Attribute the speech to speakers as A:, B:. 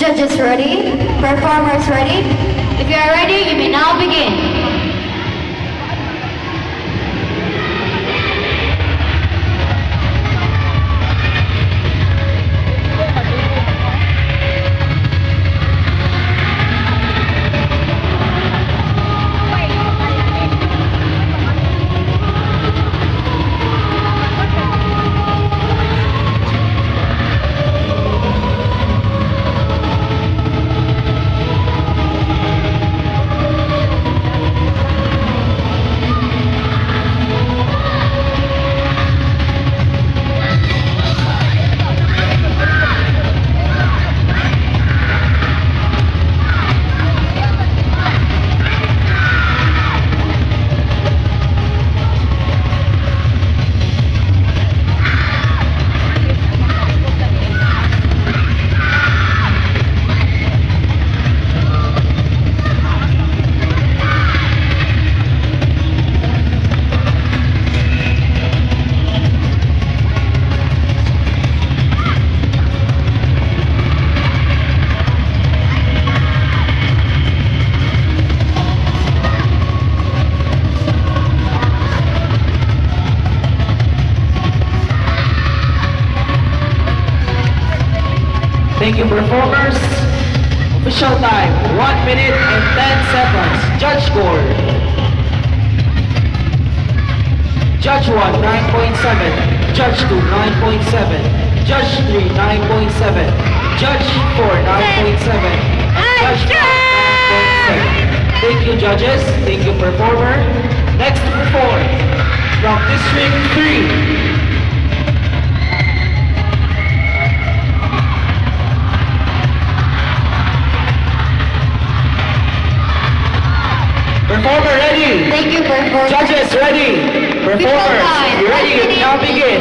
A: Judges ready? Performers ready? If you are ready, you may now begin.
B: Thank you, performers. Official time, 1 minute and 10 seconds. Judge score. Judge 1, 9.7. Judge 2, 9.7. Judge 3, 9.7. Judge 4, 9.7. Judge 5, 9.7. Thank you, judges. Thank you, performer. Next to perform from District 3. Performer ready.
A: Thank you, performers.
B: Judges ready. Performers, you ready? You can now begin.